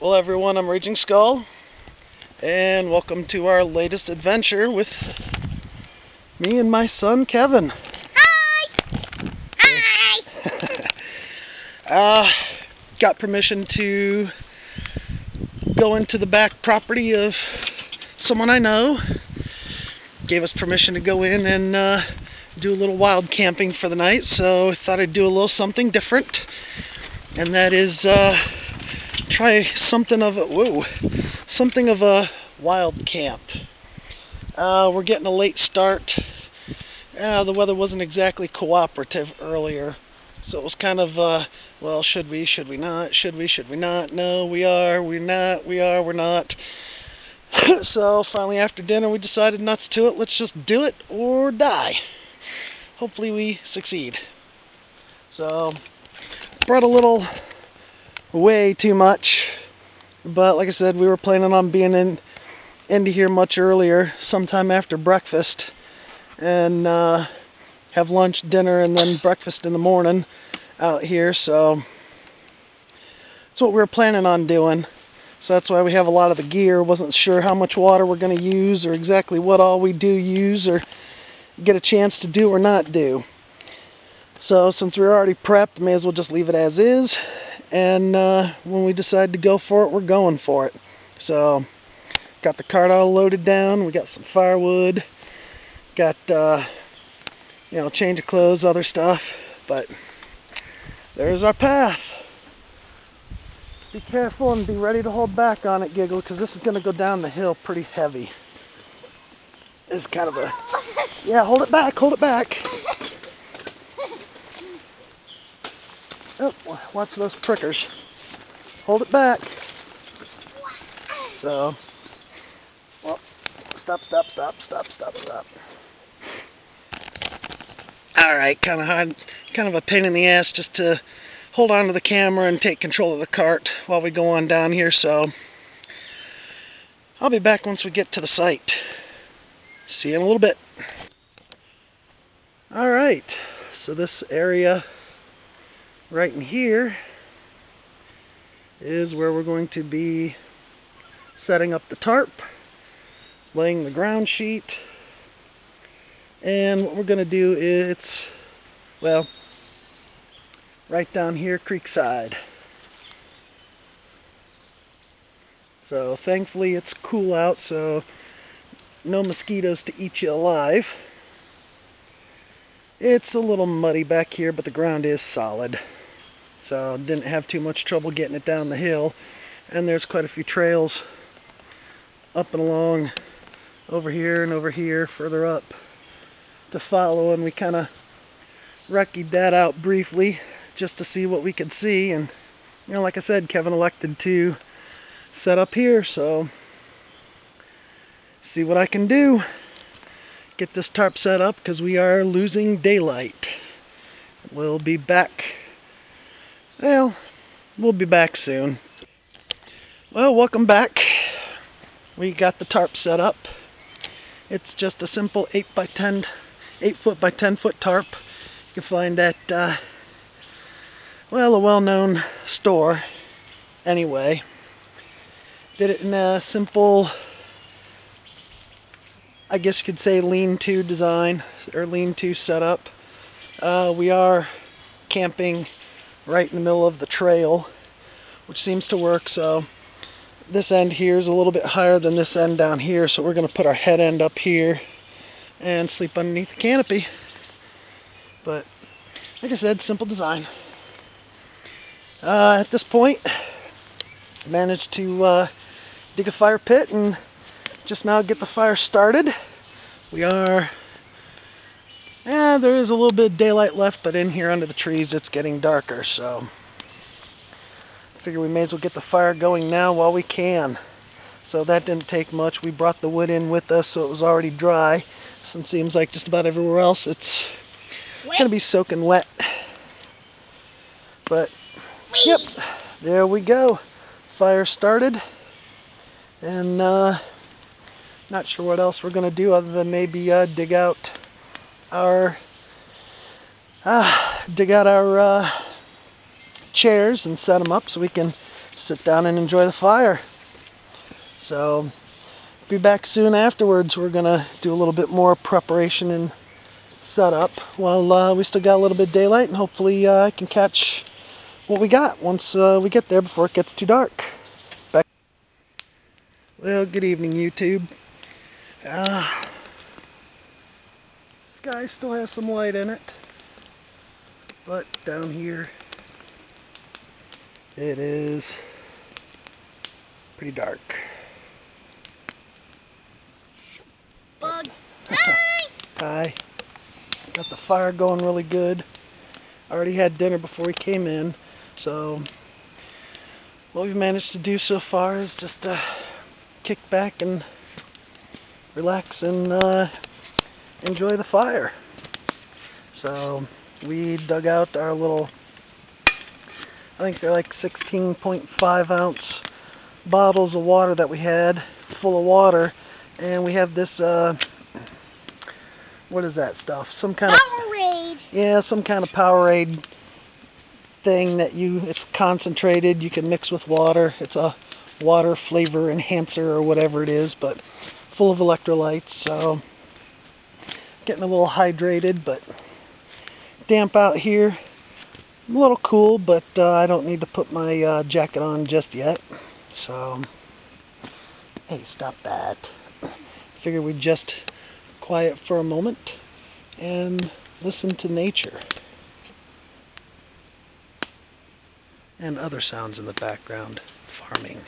Well, everyone, I'm Raging Skull, and welcome to our latest adventure with me and my son, Kevin. Hi! Hi! Got permission to go into the back property of someone I know. Gave us permission to go in and do a little wild camping for the night, so I thought I'd do a little something different, and that is try something of a wild camp. We're getting a late start. The weather wasn't exactly cooperative earlier, so it was kind of well, should we not, should we not, no, we're not. So finally after dinner we decided not to do it. Let's just do it or die. Hopefully we succeed. So brought a little, way too much, but like I said, we were planning on being into here much earlier, sometime after breakfast, and have lunch, dinner, and then breakfast in the morning out here. So that's what we were planning on doing. So that's why we have a lot of the gear. Wasn't sure how much water we're going to use, or exactly what all we do use, or get a chance to do or not do. So since we're already prepped, may as well just leave it as is. And when we decide to go for it, we're going for it. So got the cart all loaded down. We got some firewood. Got change of clothes, other stuff. But there's our path. Be careful and be ready to hold back on it, Giggle, because this is going to go down the hill pretty heavy. It's kind of a... Yeah, hold it back, hold it back. Oh, watch those prickers. Hold it back. So, well, stop. Alright, kind of a pain in the ass just to hold on to the camera and take control of the cart while we go on down here, so I'll be back once we get to the site. See you in a little bit. Alright, so this area right in here is where we're going to be setting up the tarp, laying the ground sheet, and what we're going to do is, well, right down here, creekside. So thankfully it's cool out, so no mosquitoes to eat you alive. It's a little muddy back here, but the ground is solid. So didn't have too much trouble getting it down the hill. And there's quite a few trails up and along over here, further up to follow. And we kind of recce'd that out briefly just to see what we could see. And, like I said, Kevin elected to set up here. So see what I can do. Get this tarp set up because we are losing daylight. We'll be back. Well, we'll be back soon. Well, welcome back. We got the tarp set up. It's just a simple 8 foot by 10 foot tarp. You can find at a well-known store. Anyway, did it in a simple, I guess you could say, lean-to design, or lean-to setup. We are camping right in the middle of the trail, which seems to work. So this end here is a little bit higher than this end down here, so we're going to put our head end up here and sleep underneath the canopy. But like I said, simple design. At this point, managed to dig a fire pit and just now get the fire started. We are, there is a little bit of daylight left, but in here under the trees it's getting darker, so I figure we may as well get the fire going now while we can. So that didn't take much. We brought the wood in with us, so it was already dry. So it seems like just about everywhere else it's going to be soaking wet. But, yep, there we go. Fire started. And not sure what else we're going to do other than maybe dig out our chairs and set them up so we can sit down and enjoy the fire. So, be back soon afterwards. We're going to do a little bit more preparation and setup while we still got a little bit of daylight, and hopefully I can catch what we got once we get there before it gets too dark. Well, good evening, YouTube. Sky still has some light in it, but down here it is pretty dark. Bug. Hi. Got the fire going really good. Already had dinner before we came in, so what we've managed to do so far is just kick back and relax and enjoy the fire. So we dug out our little, I think they're like 16.5 ounce bottles of water that we had, full of water, and we have this what is that stuff? Some kind Powerade. some kind of Powerade thing that it's concentrated, you can mix with water. It's a water flavor enhancer or whatever it is, but full of electrolytes, so getting a little hydrated, but damp out here. A little cool, but I don't need to put my jacket on just yet. So, hey, stop that. Figured we'd just quiet for a moment and listen to nature and other sounds in the background, farming.